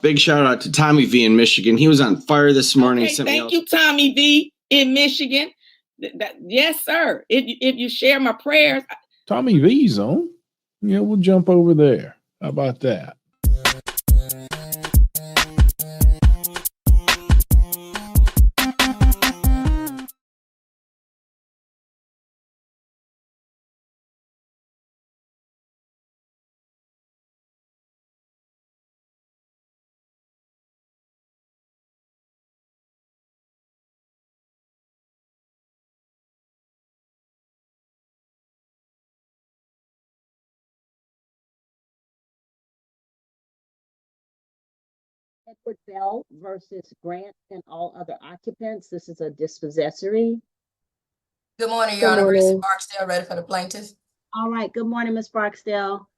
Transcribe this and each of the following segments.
Big shout out to Tommy V in Michigan. He was on fire this morning. Okay, thank you, Tommy V in Michigan. Yes, sir. If you share my prayers. Tommy V's on. Yeah, we'll jump over there. How about that? Edward Bell versus Grant and all other occupants. This is a dispossessory. Good morning, Your Honor. Grace Barksdale, ready for the plaintiff. All right. Good morning, Ms. Barksdale.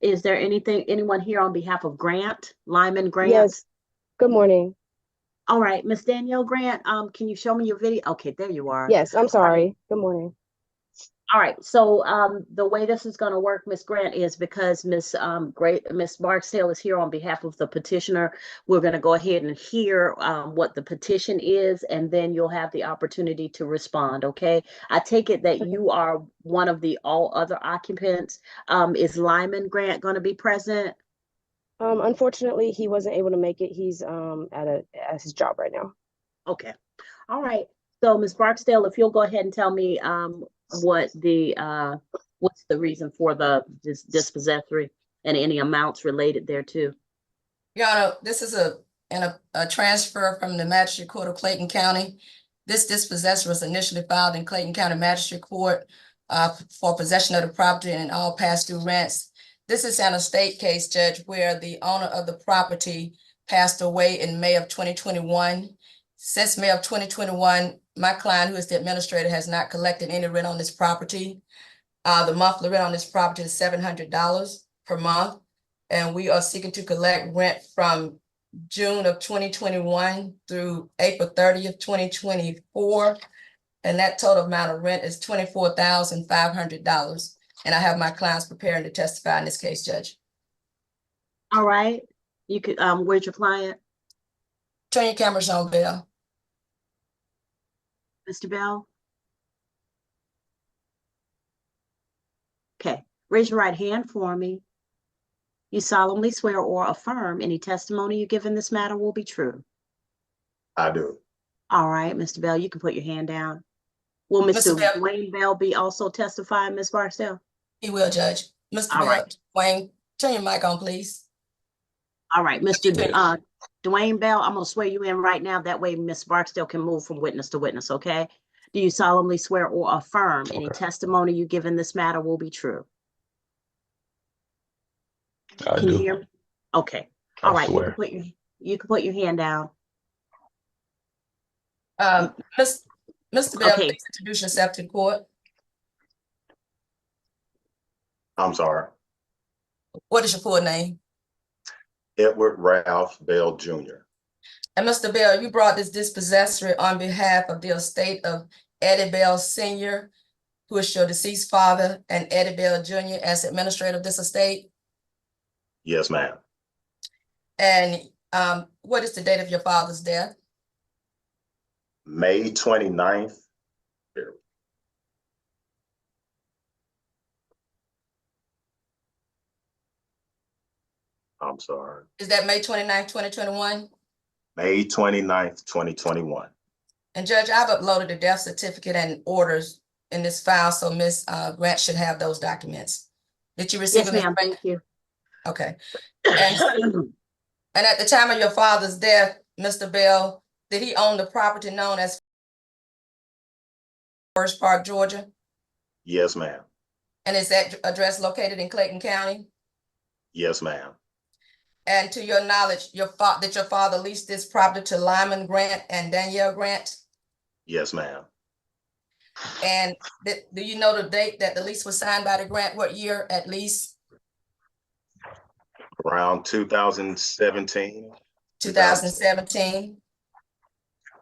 Is there anyone here on behalf of Grant, Lyman Grant? Yes. Good morning. All right, Miss Danielle Grant, can you show me your video? Okay, there you are. Yes, I'm sorry. Good morning. All right, so the way this is going to work, Miss Grant, is because Miss Barksdale is here on behalf of the petitioner. We're going to go ahead and hear what the petition is, and then you'll have the opportunity to respond. Okay. I take it that you are one of the all other occupants. Is Lyman Grant going to be present? Unfortunately, he wasn't able to make it. He's at his job right now. Okay. All right. So, Ms. Barksdale, if you'll go ahead and tell me what's the reason for this dispossessory and any amounts related thereto. Your Honor, this is a transfer from the Magistrate Court of Clayton County. This dispossession was initially filed in Clayton County Magistrate Court for possession of the property and all past due rents. This is an estate case, Judge, where the owner of the property passed away in May of 2021. Since May of 2021, my client, who is the administrator, has not collected any rent on this property. The monthly rent on this property is $700 per month, and we are seeking to collect rent from June of 2021 through April 30th, 2024, and that total amount of rent is $24,500. And I have my clients preparing to testify in this case, Judge. All right. You could, where's your client? Turn your cameras on, Bill. Mr. Bell? Okay. Raise your right hand for me. You solemnly swear or affirm any testimony you give in this matter will be true? I do. All right, Mr. Bell, you can put your hand down. Will Mr. Dwayne Bell be also testifying, Ms. Barksdale? He will, Judge. Mr. Bell, right. Dwayne, turn your mic on, please. All right, Mr. Dwayne Bell, I'm going to swear you in right now. That way, Ms. Barksdale can move from witness to witness, okay? Do you solemnly swear or affirm any testimony you give in this matter will be true? I Can do. you hear me? Okay. All right, you can put your hand down. Mr. Bell, Okay. please introduce yourself to the court. I'm sorry. What is your full name? Edward Ralph Bell Jr. And Mr. Bell, you brought this dispossessory on behalf of the estate of Eddie Bell Sr., who is your deceased father, and Eddie Bell Jr. as administrator of this estate? Yes, ma'am. And what is the date of your father's death? May 29th. I'm sorry. Is that May 29th, 2021? May 29th, 2021. And Judge, I've uploaded the death certificate and orders in this file, so Ms. Grant should have those documents. Did you receive them? Yes, ma'am. Thank you. Okay. And at the time of your father's death, Mr. Bell, did he own the property known as Forest Park, Georgia? Yes, ma'am. And is that address located in Clayton County? Yes, ma'am. And to your knowledge, did your father lease this property to Lyman Grant and Danielle Grant? Yes, ma'am. And do you know the date that the lease was signed by the Grant? What year at least? Around 2017. 2017.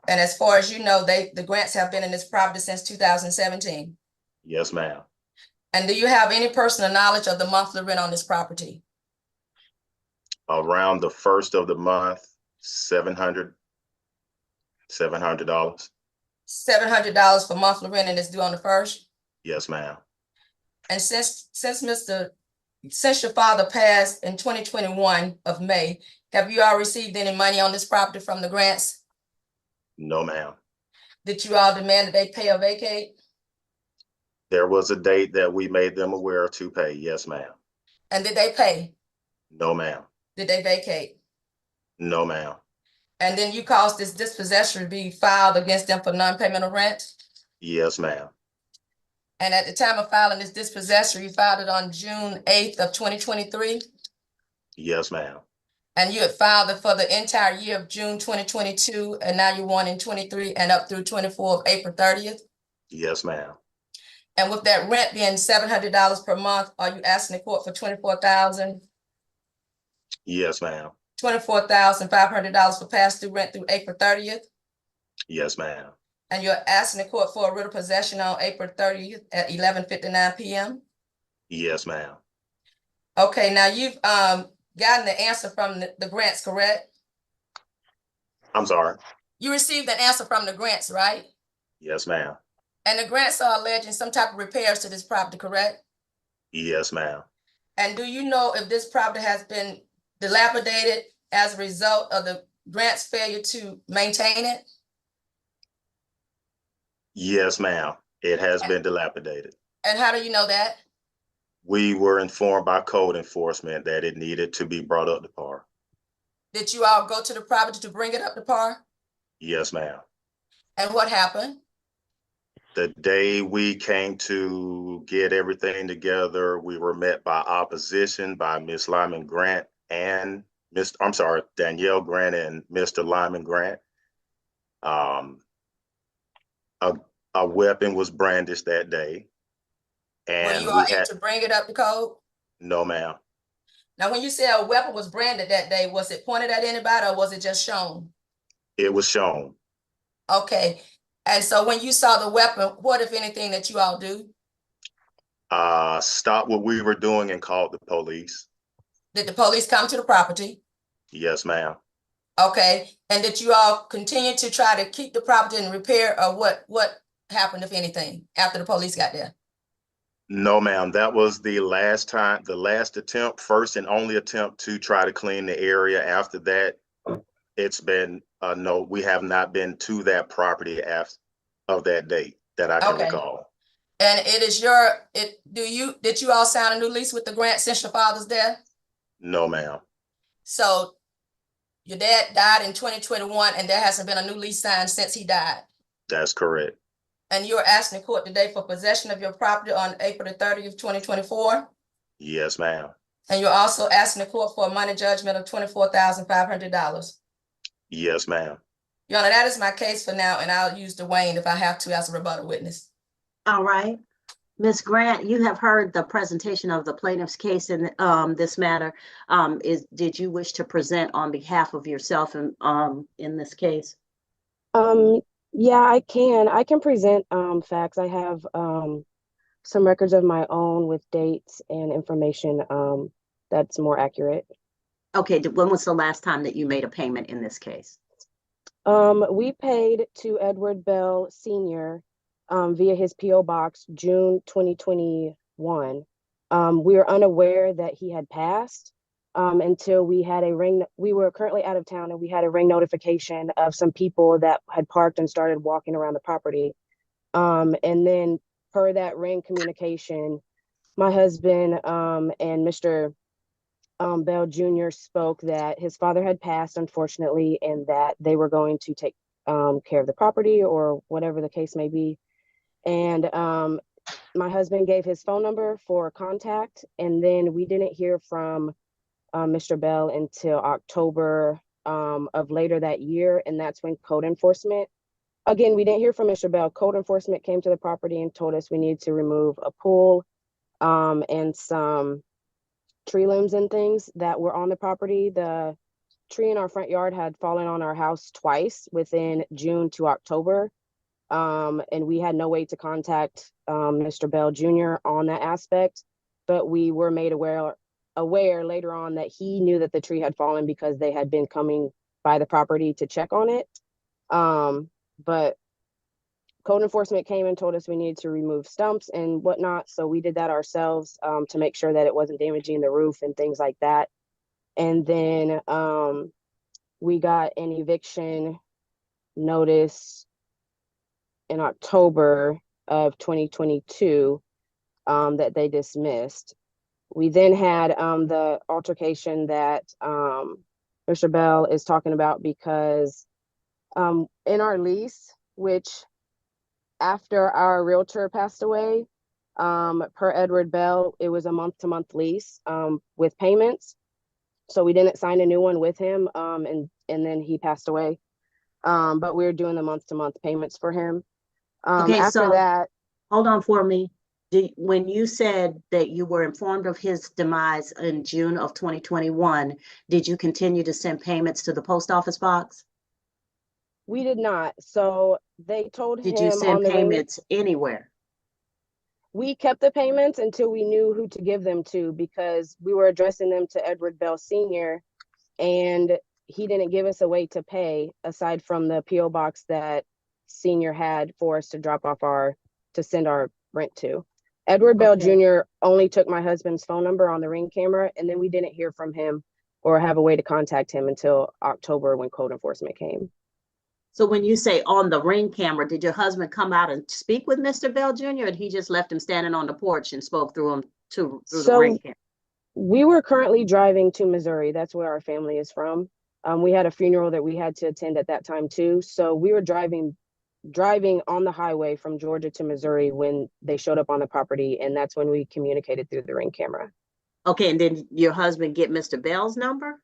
And as far as you know, the Grants have been in this property since 2017. Yes, ma'am. And do you have any personal knowledge of the monthly rent on this property? Around the first of the month, $700. $700 for monthly rent and it's due on the first? Yes, ma'am. And since your father passed in 2021 of May, have you all received any money on this property from the grants? No, ma'am. Did you all demand that they pay or vacate? There was a date that we made them aware of to pay. Yes, ma'am. And did they pay? No, ma'am. Did they vacate? No, ma'am. And then you caused this dispossession to be filed against them for non-payment of rent? Yes, ma'am. And at the time of filing this dispossession, you filed it on June 8th of 2023? Yes, ma'am. And you had filed it for the entire year of June 2022, and now you want in 23 and up through 24 of April 30th? Yes, ma'am. And with that rent being $700 per month, are you asking the court for $24,000? Yes, ma'am. $24,500 for past due rent through April 30th? Yes, ma'am. And you're asking the court for a writ of possession on April 30th at 11:59 p.m.? Yes, ma'am. Okay, now you've gotten the answer from the grants, correct? I'm sorry. You received an answer from the grants, right? Yes, ma'am. And the grants are alleging some type of repairs to this property, correct? Yes, ma'am. And do you know if this property has been dilapidated as a result of the grant's failure to maintain it? Yes, ma'am. It has been dilapidated. And how do you know that? We were informed by code enforcement that it needed to be brought up to par. Did you all go to the property to bring it up to par? Yes, ma'am. And what happened? The day we came to get everything together, we were met by opposition by Miss Lyman Grant and Danielle Grant and Mr. Lyman Grant. A weapon was brandished that day. And Were you all able to bring it up to code? No, ma'am. Now, when you say a weapon was branded that day, was it pointed at anybody or was it just shown? It was shown. Okay. And so when you saw the weapon, what, if anything, that you all do? Stopped what we were doing and called the police. Did the police come to the property? Yes, ma'am. Okay. And did you all continue to try to keep the property in repair, or what happened, if anything, after the police got there? No, ma'am. That was the last attempt, first and only attempt to try to clean the area. After that, it's been, no, we have not been to that property after of that date that I can recall. And it is did you all sign a new lease with the grant since your father's death? No, ma'am. So your dad died in 2021 and there hasn't been a new lease signed since he died? That's correct. And you're asking the court today for possession of your property on April the 30th, 2024? Yes, ma'am. And you're also asking the court for a money judgment of $24,500? Yes, ma'am. Your Honor, that is my case for now, and I'll use Dwayne if I have to as a rebuttal witness. All right. Ms. Grant, you have heard the presentation of the plaintiff's case in this matter. Did you wish to present on behalf of yourself in this case? Yeah, I can present facts. I have some records of my own with dates and information that's more accurate. Okay, when was the last time that you made a payment in this case? We paid to Edward Bell Sr. Via his P.O. Box, June 2021. We were unaware that he had passed until we had a ring. We were currently out of town and we had a ring notification of some people that had parked and started walking around the property. And then per that ring communication, my husband and Mr. Bell Jr. spoke that his father had passed, unfortunately, and that they were going to take care of the property or whatever the case may be. And my husband gave his phone number for contact, and then we didn't hear from Mr. Bell until October of later that year, and that's when code enforcement, again, we didn't hear from Mr. Bell. Code enforcement came to the property and told us we needed to remove a pool and some tree limbs and things that were on the property. The tree in our front yard had fallen on our house twice within June to October. And we had no way to contact Mr. Bell Jr. on that aspect, but we were made aware aware later on that he knew that the tree had fallen because they had been coming by the property to check on it. But code enforcement came and told us we needed to remove stumps and whatnot. So we did that ourselves to make sure that it wasn't damaging the roof and things like that. And then we got an eviction notice in October of 2022 that they dismissed. We then had the altercation that Mr. Bell is talking about because in our lease, which after our realtor passed away, per Edward Bell, it was a month-to-month lease with payments. So we didn't sign a new one with him, and then he passed away. But we were doing the month-to-month payments for him. Okay, After so that, hold on for me. When you said that you were informed of his demise in June of 2021, did you continue to send payments to the post office box? we did not. So they told Did you him send on the ring. payments anywhere? We kept the payments until we knew who to give them to because we were addressing them to Edward Bell Sr. and he didn't give us a way to pay aside from the P.O. box that Senior had for us to drop off to send our rent to. Edward Bell Okay. Jr. only took my husband's phone number on the Ring camera, and then we didn't hear from him or have a way to contact him until October when code enforcement came. So when you say on the Ring camera, did your husband come out and speak with Mr. Bell Jr. and he just left him standing on the porch and spoke through him through the Ring camera? We were currently driving to Missouri. That's where our family is from. We had a funeral that we had to attend at that time too. So we were driving on the highway from Georgia to Missouri when they showed up on the property, and that's when we communicated through the Ring camera. Okay, and then your husband get Mr. Bell's number?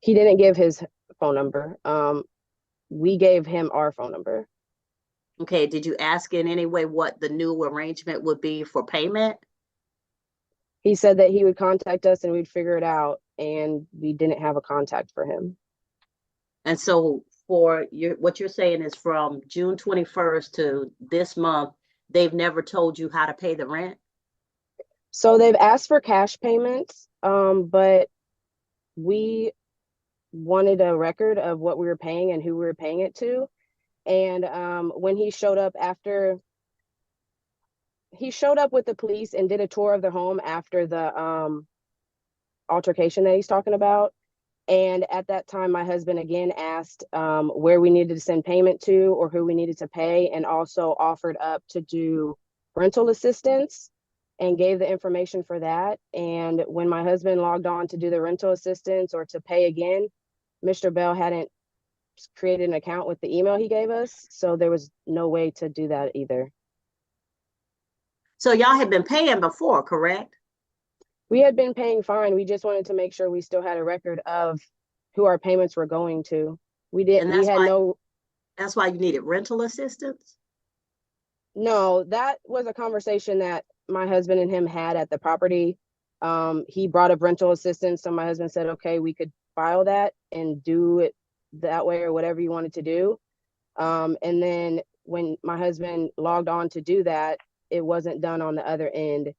He didn't give his phone number. We gave him our phone number. Okay, did you ask in any way what the new arrangement would be for payment? He said that he would contact us and we'd figure it out, and we didn't have a contact for him. And so for what you're saying is from June 21st to this month, they've never told you how to pay the rent? So they've asked for cash payments, but we wanted a record of what we were paying and who we were paying it to. And when he showed up with the police and did a tour of the home after the altercation that he's talking about. And at that time, my husband again asked where we needed to send payment to or who we needed to pay, and also offered up to do rental assistance and gave the information for that. And when my husband logged on to do the rental assistance or to pay again, Mr. Bell hadn't created an account with the email he gave us. So there was no way to do that either. So y'all had been paying before, correct? We had been paying fine. We just wanted to make sure we still had a record of who our payments were going to. We didn't, we had no. That's why you needed rental assistance? No, that was a conversation that my husband and him had at the property. He brought up rental assistance. So my husband said, okay, we could file that and do it that way or whatever you wanted to do. And then when my husband logged on to do that, it wasn't done on the other end.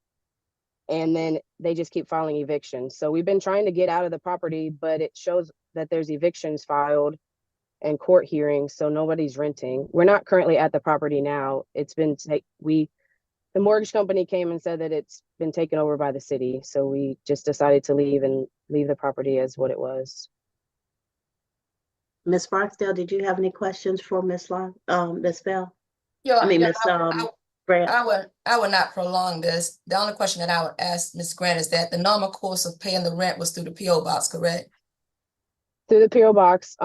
And then they just keep filing evictions. So we've been trying to get out of the property, but it shows that there's evictions filed and court hearings, so nobody's renting. We're not currently at the property now. It's been the mortgage company came and said that it's been taken over by the city. So we just decided to leave the property as what it was. Ms. Barksdale, did you have any questions for Ms. Bell? Yeah, Ms. Grant. I would not prolong this. The only question that I would ask Ms. Grant is that the normal course of paying the rent was through the P.O. box, correct? Through the P.O. box,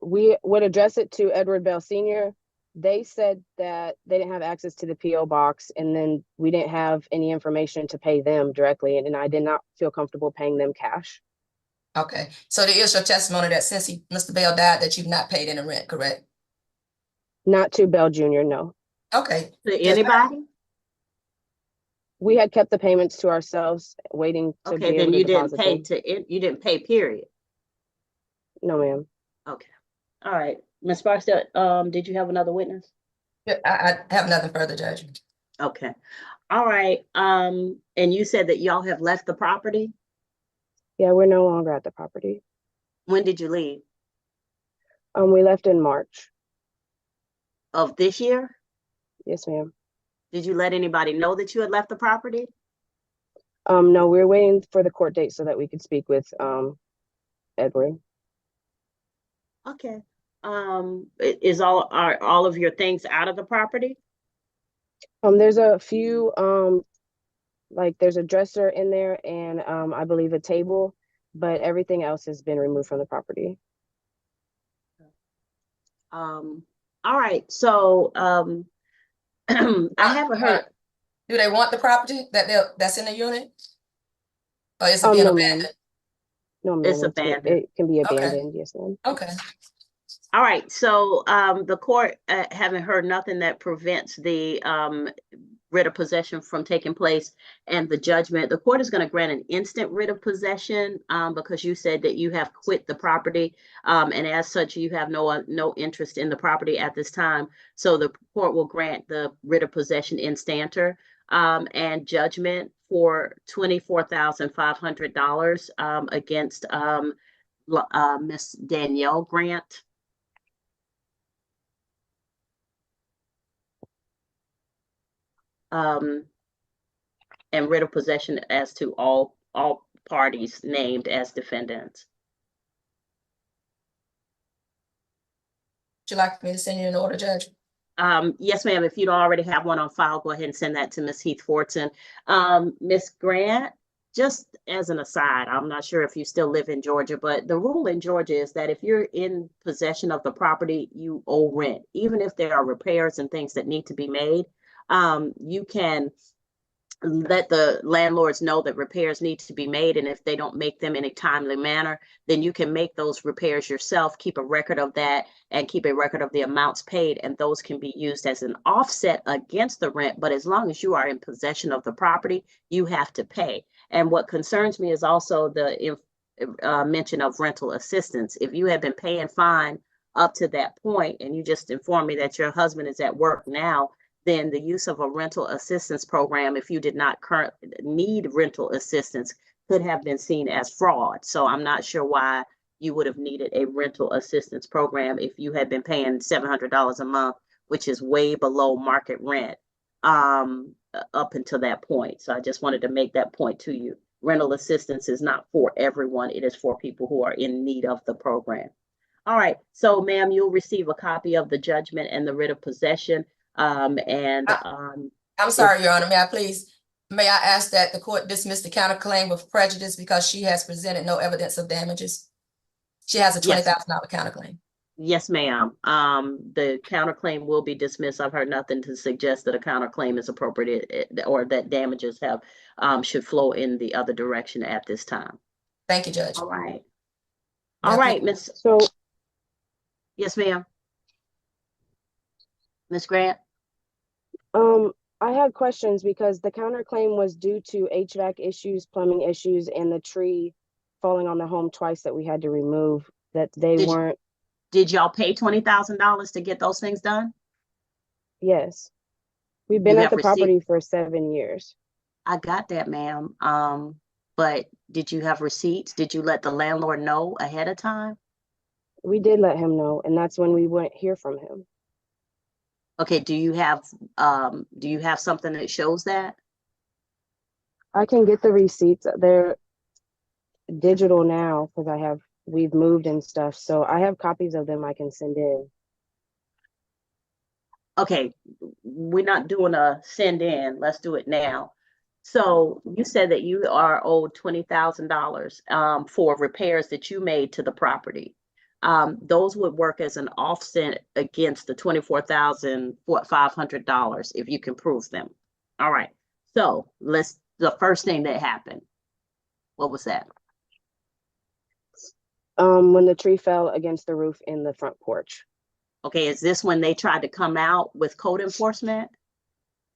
we would address it to Edward Bell Sr. They said that they didn't have access to the P.O. box, and then we didn't have any information to pay them directly, and I did not feel comfortable paying them cash. Okay, so there is your testimony that since Mr. Bell died that you've not paid any rent, correct? Not to Bell Jr., no. Okay. To anybody? We had kept the payments to ourselves, waiting to be Okay, able then to you didn't deposit pay them. you didn't pay, period. No, ma'am. Okay. All right. Ms. Barksdale, did you have another witness? Yeah, I have nothing further, Judge. Okay. All right, and you said that y'all have left the property? Yeah, we're no longer at the property. When did you leave? We left in March. Of this year? Yes, ma'am. Did you let anybody know that you had left the property? No, we're waiting for the court date so that we could speak with Edward. Okay. Are all of your things out of the property? There's a few like there's a dresser in there and I believe a table, but everything else has been removed from the property. All right, so I haven't heard. Do they want the property that's in the unit? Or is it being No, ma'am. abandoned? No, ma'am. It's abandoned. It can be Okay. abandoned. Yes, ma'am. Okay. All right, so the court haven't heard nothing that prevents the writ of possession from taking place and the judgment. The court is going to grant an instant writ of possession because you said that you have quit the property, and as such, you have no interest in the property at this time. So the court will grant the writ of possession instanter and judgment for $24,500 against Miss Danielle Grant. And writ of possession as to all parties named as defendants. Would you like me to send you an order, Judge? Yes, ma'am. If you don't already have one on file, go ahead and send that to Ms. Heath Fortson. Ms. Grant, just as an aside, I'm not sure if you still live in Georgia, but the rule in Georgia is that if you're in possession of the property, you owe rent. Even if there are repairs and things that need to be made, you can let the landlords know that repairs need to be made, and if they don't make them in a timely manner, then you can make those repairs yourself, keep a record of that, and keep a record of the amounts paid, and those can be used as an offset against the rent. But as long as you are in possession of the property, you have to pay. And what concerns me is also the mention of rental assistance. If you have been paying fine up to that point, and you just informed me that your husband is at work now, then the use of a rental assistance program, if you did not currently need rental assistance, could have been seen as fraud. So I'm not sure why you would have needed a rental assistance program if you had been paying $700 a month, which is way below market rent up until that point. So I just wanted to make that point to you. Rental assistance is not for everyone. It is for people who are in need of the program. All right. So, ma'am, you'll receive a copy of the judgment and the writ of possession. I'm sorry, Your Honor, may I ask that the court dismiss the counterclaim with prejudice because she has presented no evidence of damages? She has a $20,000 counterclaim. Yes, ma'am. The counterclaim will be dismissed. I've heard nothing to suggest that a counterclaim is appropriate or that damages should flow in the other direction at this time. Thank you, Judge. All right. All right, Miss. So, yes, ma'am. Ms. Grant? I had questions because the counterclaim was due to HVAC issues, plumbing issues, and the tree falling on the home twice that we had to remove, that they weren't. Did y'all pay $20,000 to get those things done? Yes. We've been at the property for 7 years. I got that, ma'am. But did you have receipts? Did you let the landlord know ahead of time? We did let him know, and that's when we wouldn't hear from him. Okay, do you have something that shows that? I can get the receipts. They're digital now because we've moved and stuff. So I have copies of them I can send in. Okay, we're not doing a send in. Let's do it now. So you said that you are owed $20,000 for repairs that you made to the property. Those would work as an offset against the $24,500 if you can prove them. All right. So the first thing that happened, what was that? When the tree fell against the roof in the front porch. Okay, is this when they tried to come out with code enforcement?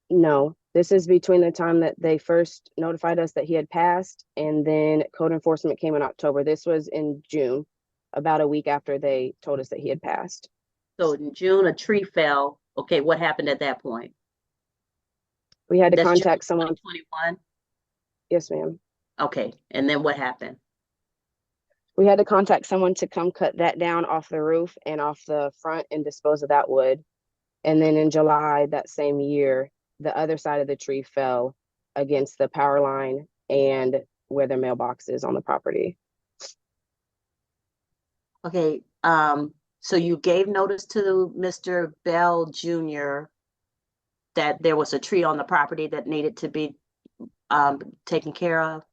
No, this is between the time that they first notified us that he had passed and then code enforcement came in October. This was in June, about a week after they told us that he had passed. So in June, a tree fell. Okay, what happened at that point? We had to That's June contact someone. 2021. Yes, ma'am. Okay, and then what happened? We had to contact someone to come cut that down off the roof and off the front and dispose of that wood. And then in July that same year, the other side of the tree fell against the power line and where the mailbox is on the property. Okay, so you gave notice to Mr. Bell Jr. that there was a tree on the property that needed to be taken care of?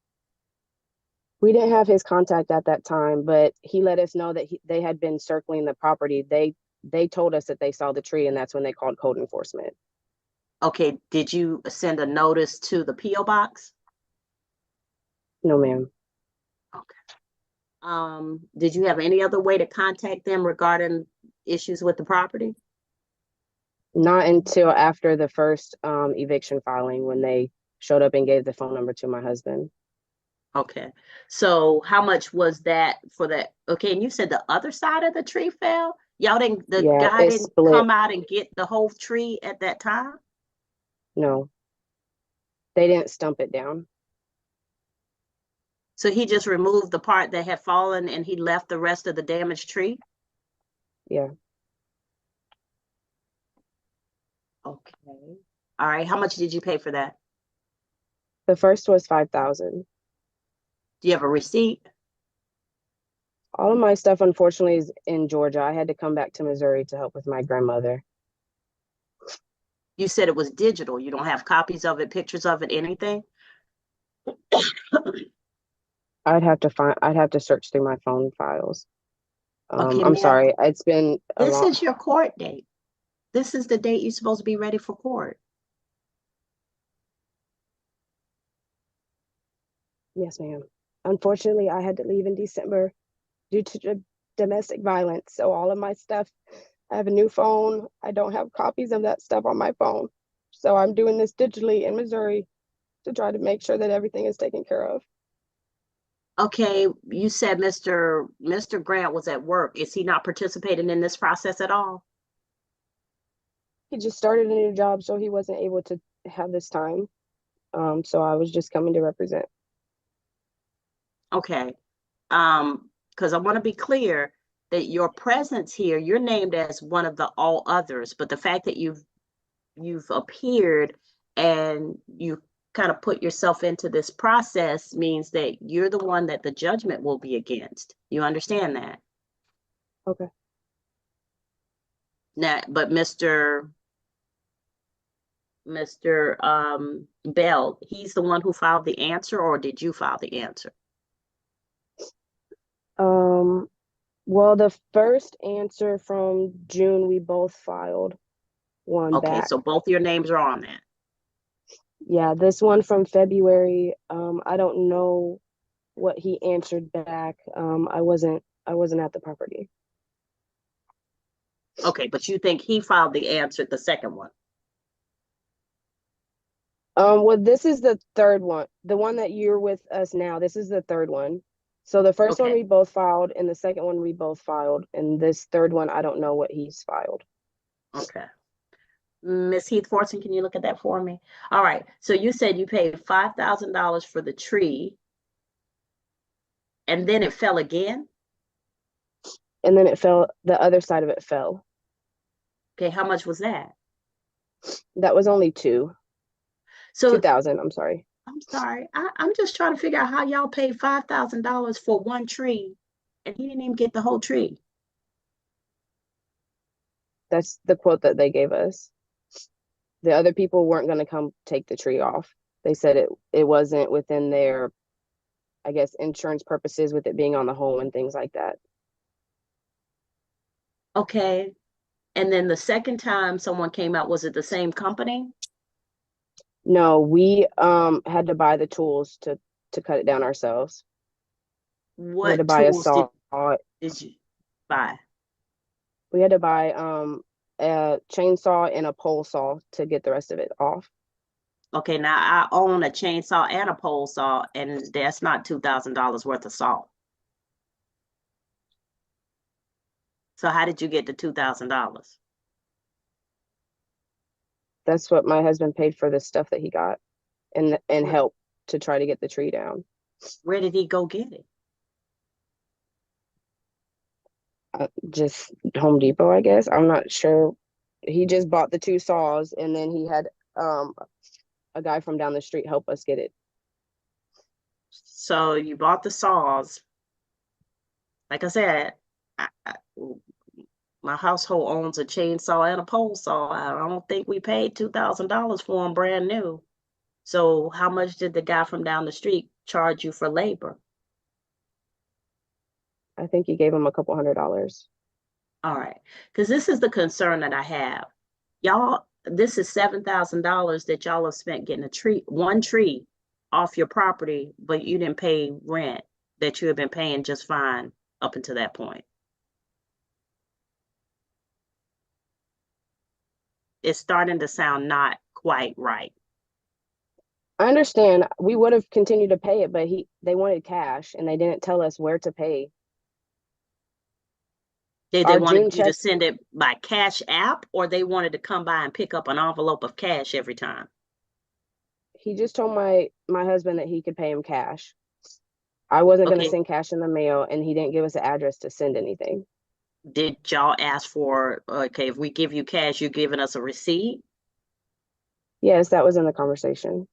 We didn't have his contact at that time, but he let us know that they had been circling the property. They told us that they saw the tree, and that's when they called code enforcement. Okay, did you send a notice to the PO box? No, ma'am. Did you have any other way to contact them regarding issues with the property? Not until after the first eviction filing, when they showed up and gave the phone number to my husband. Okay, so how much was that for that? Okay, and you said the other side of the tree fell? Y'all didn't, the Yeah, guy it didn't split. come out and get the whole tree at that time? No, they didn't stump it down. So he just removed the part that had fallen and he left the rest of the damaged tree? Yeah. Okay. All right, how much did you pay for that? The first was $5,000. Do you have a receipt? All of my stuff, unfortunately, is in Georgia. I had to come back to Missouri to help with my grandmother. You said it was digital. You don't have copies of it, pictures of it, anything? I'd have to search through my phone files. Okay, I'm ma'am. sorry. It's been a This long. is your court date. This is the date you're supposed to be ready for court. Yes, ma'am. Unfortunately, I had to leave in December due to domestic violence. So all of my stuff, I have a new phone. I don't have copies of that stuff on my phone. So I'm doing this digitally in Missouri to try to make sure that everything is taken care of. Okay, you said Mr. Grant was at work. Is he not participating in this process at all? He just started a new job, so he wasn't able to have this time. So I was just coming to represent. Okay. Because I want to be clear that your presence here, you're named as one of the all others, but the fact that you've appeared and you kind of put yourself into this process means that you're the one that the judgment will be against. You understand that? Okay. Now, but Mr. Bell, he's the one who filed the answer, or did you file the answer? Well, the first answer from June, we both filed one Okay, back. so both your names are on that. Yeah, this one from February, I don't know what he answered back. I wasn't at the property. Okay, but you think he filed the answer, the second one? Well, this is the third one. The one that you're with us now, this is the third one. So the first one Okay. we both filed, and the second one we both filed, and this third one, I don't know what he's filed. Okay. Ms. Heath Fortson, can you look at that for me? All right, so you said you paid $5,000 for the tree, and then it fell again? And then it fell, the other side of it fell. Okay, how much was that? That was only So 2,000, I'm sorry. I'm sorry, I'm just trying to figure out how y'all paid $5,000 for one tree, and he didn't even get the whole tree. That's the quote that they gave us. The other people weren't going to come take the tree off. They said it wasn't within their, I guess, insurance purposes with it being on the home and things like that. Okay, and then the second time someone came out, was it the same company? No, we had to buy the tools to cut it down ourselves. We had What to buy a tools saw. did you buy? We had to buy a chainsaw and a pole saw to get the rest of it off. Okay, now I own a chainsaw and a pole saw, and that's not $2,000 worth of saw. So how did you get the $2,000? That's what my husband paid for the stuff that he got and Right. help to try to get the tree down. Where did he go get it? Just Home Depot, I guess. I'm not sure. He just bought the 2 saws and then he had a guy from down the street help us get it. So you bought the saws. Like I said, my household owns a chainsaw and a pole saw. I don't think we paid $2,000 for them brand new. So how much did the guy from down the street charge you for labor? I think he gave him a couple $100. All right, because this is the concern that I have. Y'all, this is $7,000 that y'all have spent getting one tree off your property, but you didn't pay rent that you have been paying just fine up until that point. It's starting to sound not quite right. I understand. We would have continued to pay it, but they wanted cash and they didn't tell us where to pay. They Our wanted June you to check, send it by Cash App, or they wanted to come by and pick up an envelope of cash every time? he just told my husband that he could pay him cash. I wasn't going to Okay, send cash in the mail and he didn't give us an address to send anything. did y'all ask for, okay, if we give you cash, you're giving us a receipt? Yes, that was in the conversation.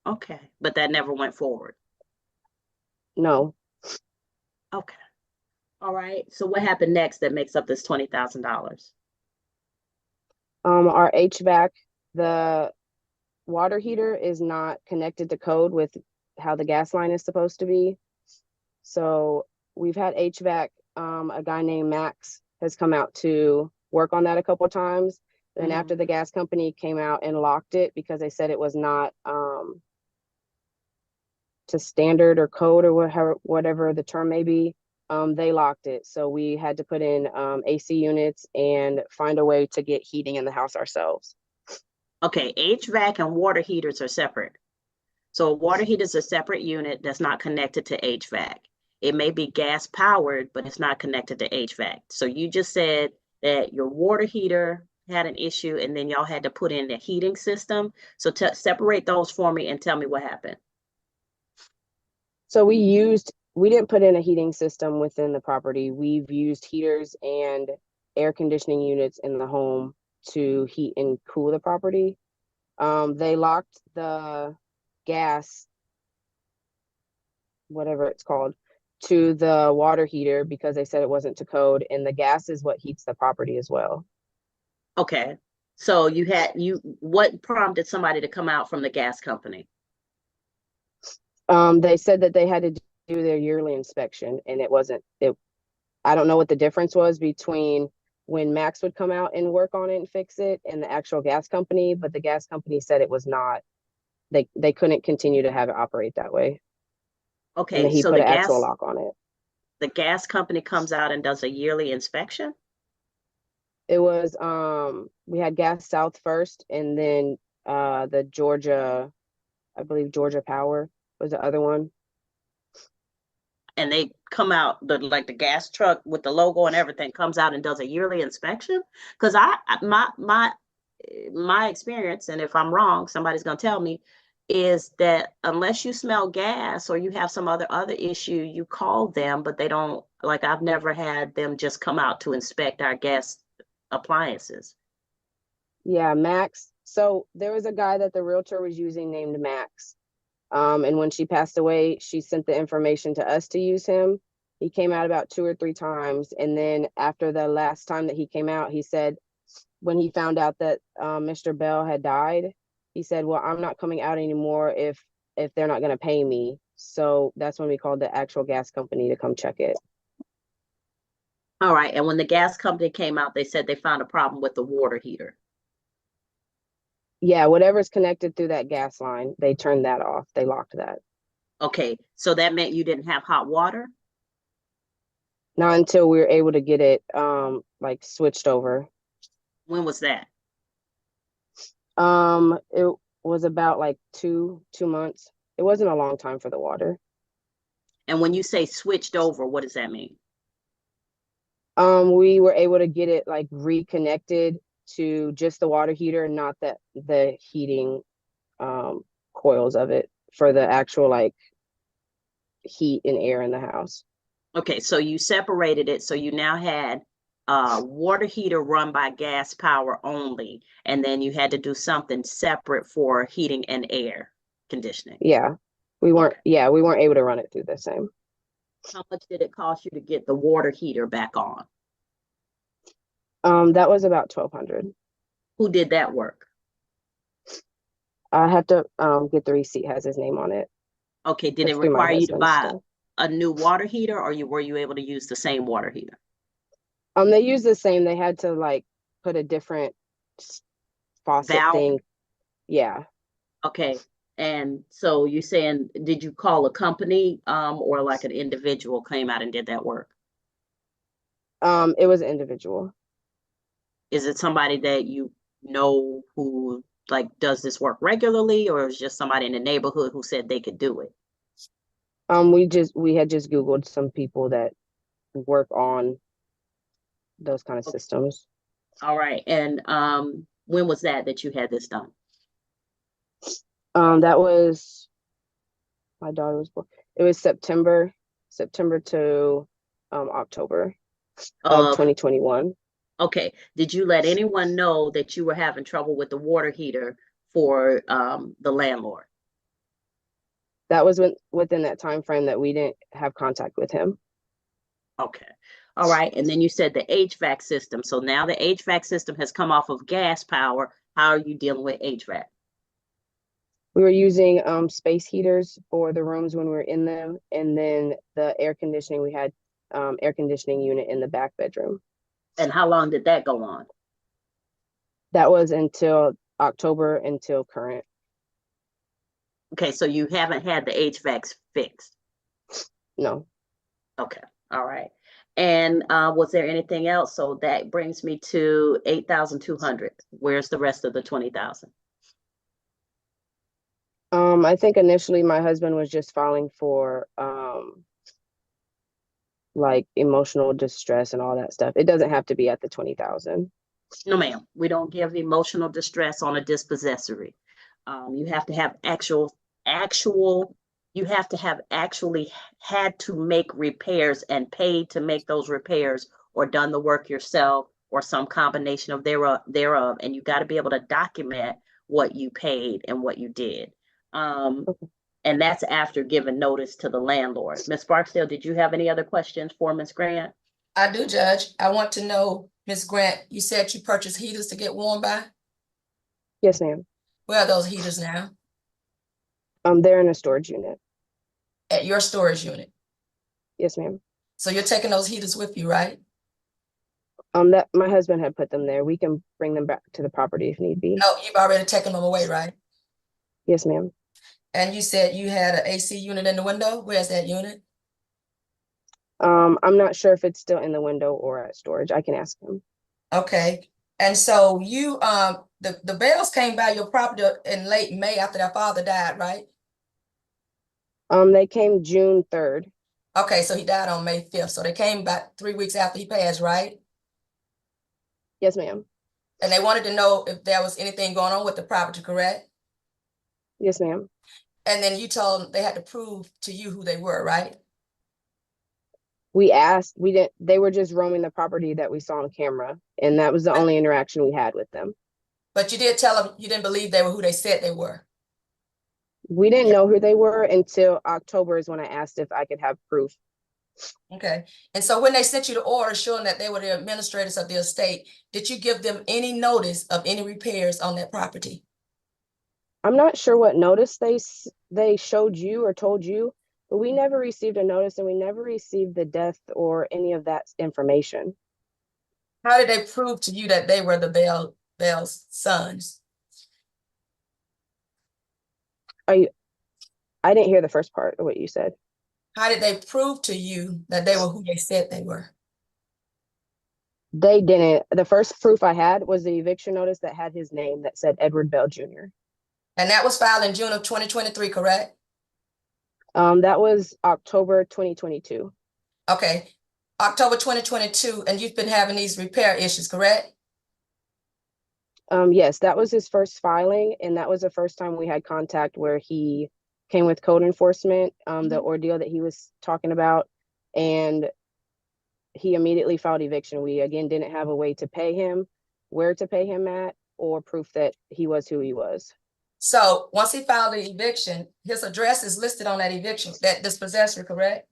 Okay, but that never went forward. No. Okay. All right. So what happened next that makes up this $20,000? Our HVAC, the water heater is not connected to code with how the gas line is supposed to be. So we've had HVAC, a guy named Max has come out to work on that a couple of times. Then after the gas company came out and locked it because they said it was not to standard or code or whatever the term may be, they locked it. So we had to put in AC units and find a way to get heating in the house ourselves. Okay, HVAC and water heaters are separate. So a water heater is a separate unit that's not connected to HVAC. It may be gas powered, but it's not connected to HVAC. So you just said that your water heater had an issue and then y'all had to put in the heating system. So separate those for me and tell me what happened. So we didn't put in a heating system within the property. We've used heaters and air conditioning units in the home to heat and cool the property. They locked the gas, whatever it's called, to the water heater because they said it wasn't to code, and the gas is what heats the property as well. Okay. So what prompted somebody to come out from the gas company? They said that they had to do their yearly inspection, and I don't know what the difference was between when Max would come out and work on it and fix it and the actual gas company, but the gas company said it was not, they couldn't continue to have it operate that way. And Okay, then he so put an actual lock on it. the gas company comes out and does a yearly inspection? It was, we had Gas South first, and then the Georgia, I believe Georgia Power was the other one. And they come out, the gas truck with the logo and everything comes out and does a yearly inspection? Because my experience, and if I'm wrong, somebody's gonna tell me, is that unless you smell gas or you have some other issue, you call them, but they don't, like, I've never had them just come out to inspect our gas appliances. Yeah, Max. So there was a guy that the realtor was using named Max. And when she passed away, she sent the information to us to use him. He came out about 2 or 3 times. And then after the last time that he came out, he said, when he found out that Mr. Bell had died, he said, well, I'm not coming out anymore if they're not going to pay me. So that's when we called the actual gas company to come check it. All right, and when the gas company came out, they said they found a problem with the water heater. Yeah, whatever's connected through that gas line, they turned that off. They locked that. Okay, so that meant you didn't have hot water? Not until we were able to get it like switched over. When was that? It was about like two months. It wasn't a long time for the water. And when you say switched over, what does that mean? We were able to get it like reconnected to just the water heater, not the heating coils of it for the actual like heat and air in the house. Okay, so you separated it, so you now had water heater run by gas power only, and then you had to do something separate for heating and air conditioning. Yeah. We weren't able to run it through the same. How much did it cost you to get the water heater back on? That was about $1,200. Who did that work? I have to get the receipt, has his name on it. Okay, did it It's through my require you to husband's buy stuff. a new water heater, or were you able to use the same water heater? They used the same. They had to like put a different faucet Valve? thing. Yeah. Okay, and so you're saying, did you call a company or like an individual came out and did that work? It was an individual. Is it somebody that you know who like does this work regularly, or is just somebody in the neighborhood who said they could do it? We had just Googled some people that work on those kind of systems. All right, and when was that you had this done? That was my daughter was born. It was September to October of 2021. Okay, did you let anyone know that you were having trouble with the water heater for the landlord? That was within that time frame that we didn't have contact with him. Okay, all right, and then you said the HVAC system. So now the HVAC system has come off of gas power. How are you dealing with HVAC? We were using space heaters for the rooms when we were in them, and then the air conditioning, we had air conditioning unit in the back bedroom. And how long did that go on? That was until October until current. Okay, so you haven't had the HVAC fixed? No. Okay, all right. And was there anything else? So that brings me to 8,200. Where's the rest of the 20,000? I think initially my husband was just filing for like emotional distress and all that stuff. It doesn't have to be at the 20,000. No, ma'am. We don't give emotional distress on a dispossessory. You have to have you have to have actually had to make repairs and paid to make those repairs, or done the work yourself, or some combination of thereof. And you got to be able to document what you paid and what you did. And that's after giving notice to the landlord. Ms. Barksdale, did you have any other questions for Ms. Grant? I do, Judge. I want to know, Ms. Grant, you said you purchased heaters to get warm by? Yes, ma'am. Where are those heaters now? They're in a storage unit. At your storage unit? Yes, ma'am. So you're taking those heaters with you, right? That my husband had put them there. We can bring them back to the property if need be. No, you've already taken them away, right? Yes, ma'am. And you said you had an AC unit in the window. Where's that unit? I'm not sure if it's still in the window or at storage. I can ask him. Okay. And so you, the Bells came by your property in late May after their father died, right? They came June 3rd. Okay, so he died on May 5th. So they came about 3 weeks after he passed, right? Yes, ma'am. And they wanted to know if there was anything going on with the property, correct? Yes, ma'am. And then you told them they had to prove to you who they were, right? We asked, they were just roaming the property that we saw on camera. And that was the only interaction we had with them. But you did tell them you didn't believe they were who they said they were. We didn't know who they were until October is when I asked if I could have proof. Okay. And so when they sent you the order showing that they were the administrators of the estate, did you give them any notice of any repairs on that property? I'm not sure what notice they showed you or told you, but we never received a notice, and we never received the death or any of that information. How did they prove to you that they were the Bell's sons? I didn't hear the first part of what you said. How did they prove to you that they were who they said they were? They didn't. The first proof I had was the eviction notice that had his name that said Edward Bell Jr. And that was filed in June of 2023, correct? That was October 2022. Okay, October 2022, and you've been having these repair issues, correct? Yes, that was his first filing, and that was the first time we had contact where he came with code enforcement, the ordeal that he was talking about, and he immediately filed eviction. We again didn't have a way to pay him, where to pay him at, or proof that he was who he was. So once he filed the eviction, his address is listed on that eviction, that dispossessor, correct?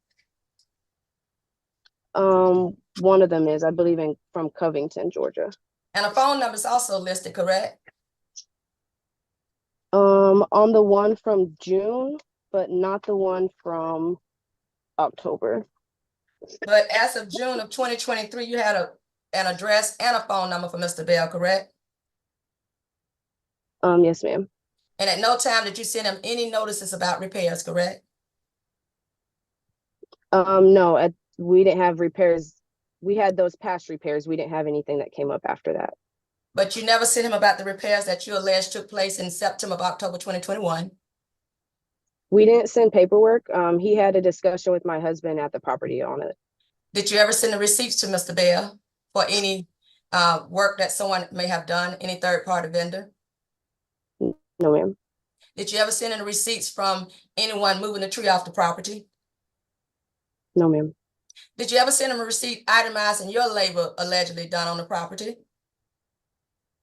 One of them is, I believe, from Covington, Georgia. And a phone number is also listed, correct? On the one from June, but not the one from October. But as of June of 2023, you had an address and a phone number for Mr. Bell, correct? Yes, ma'am. And at no time did you send him any notices about repairs, correct? No, we didn't have repairs. We had those past repairs. We didn't have anything that came up after that. But you never sent him about the repairs that you alleged took place in September of October 2021. We didn't send paperwork. He had a discussion with my husband at the property on it. Did you ever send the receipts to Mr. Bell for any work that someone may have done, any third-party vendor? No, ma'am. Did you ever send in the receipts from anyone moving the tree off the property? No, ma'am. Did you ever send him a receipt itemizing your labor allegedly done on the property?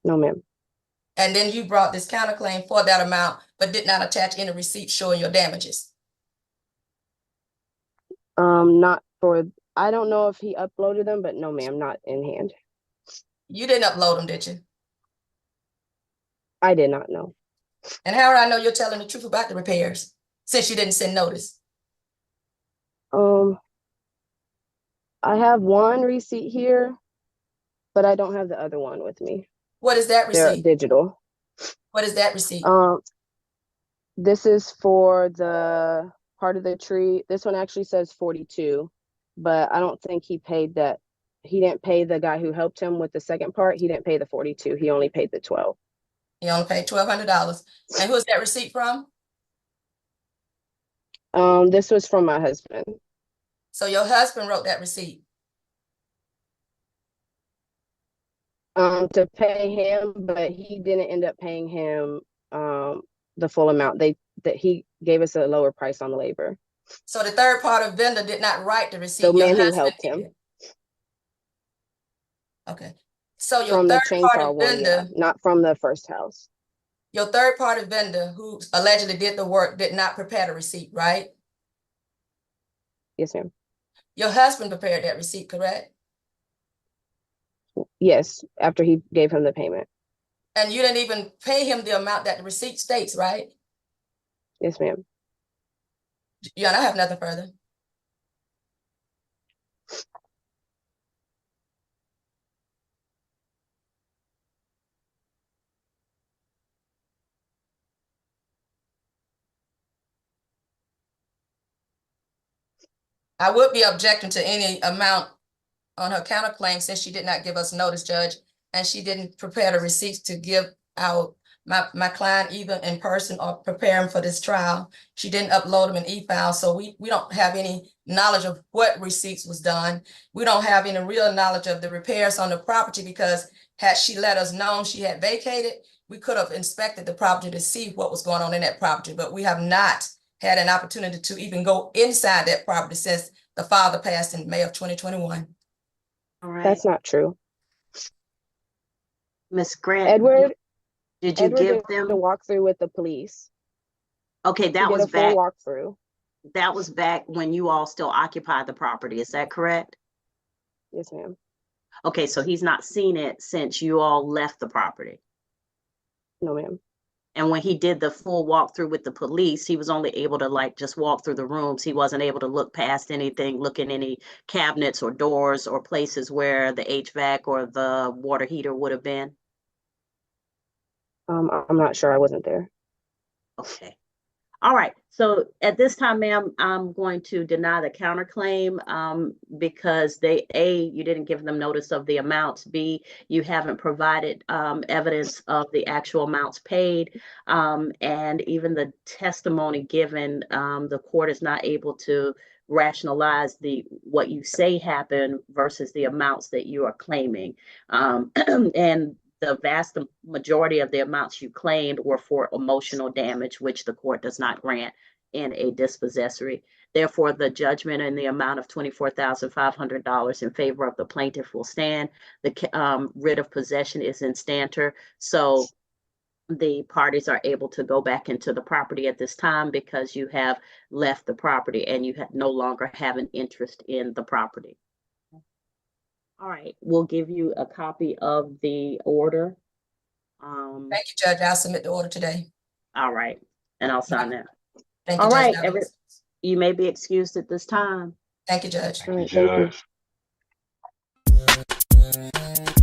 No, ma'am. And then you brought this counterclaim for that amount, but did not attach any receipt showing your damages? Not for, I don't know if he uploaded them, but no, ma'am, not in hand. You didn't upload them, did you? I did not know. And how would I know you're telling the truth about the repairs since you didn't send notice? I have one receipt here, but I don't have the other one with me. What is that They're receipt? digital. What is that receipt? This is for the part of the tree. This one actually says 42, but I don't think he paid that. He didn't pay the guy who helped him with the second part. He didn't pay the 42. He only paid the 12. You only paid $1,200. And who's that receipt from? This was from my husband. So your husband wrote that receipt. To pay him, but he didn't end up paying him the full amount. That he gave us a lower price on the labor. So the third party vendor did not write the receipt. The Your man who husband helped did. him. Okay. So your From the third chainsaw party one, yeah, vendor, not from the first house. your third party vendor who allegedly did the work did not prepare the receipt, right? Yes, ma'am. Your husband prepared that receipt, correct? Yes, after he gave him the payment. And you didn't even pay him the amount that the receipt states, right? Yes, ma'am. Yeah, and I have nothing further. I would be objecting to any amount on her counterclaim since she did not give us notice, Judge, and she didn't prepare the receipts to give out my client either in person or prepare him for this trial. She didn't upload them in e-file, so we don't have any knowledge of what receipts was done. We don't have any real knowledge of the repairs on the property because had she let us know she had vacated, we could have inspected the property to see what was going on in that property, but we have not had an opportunity to even go inside that property since the father passed in May of 2021. All right, That's not true. Miss Grant. Edward, Did you Edward give did them? a walkthrough with the police. Okay, He that did was a full back. walkthrough. That was back when you all still occupied the property. Is that correct? Yes, ma'am. Okay, so he's not seen it since you all left the property. No, ma'am. And when he did the full walkthrough with the police, he was only able to like just walk through the rooms. He wasn't able to look past anything, look in any cabinets or doors or places where the HVAC or the water heater would have been. I'm not sure. I wasn't there. Okay. All right. So at this time, ma'am, I'm going to deny the counterclaim because you didn't give them notice of the amounts. B, you haven't provided evidence of the actual amounts paid. And even the testimony given, the court is not able to rationalize what you say happened versus the amounts that you are claiming. And the vast majority of the amounts you claimed were for emotional damage, which the court does not grant in a dispossessory. Therefore, the judgment in the amount of $24,500 in favor of the plaintiff will stand. The writ of possession is instanter, so the parties are able to go back into the property at this time because you have left the property and you no longer have an interest in the property. All right, we'll give you a copy of the order. Thank you, Judge. I'll submit the order today. All right, and I'll sign that. Thank you, All Judge. right, you may be excused at this time. Thank you, Judge. All right, thank you. Judge.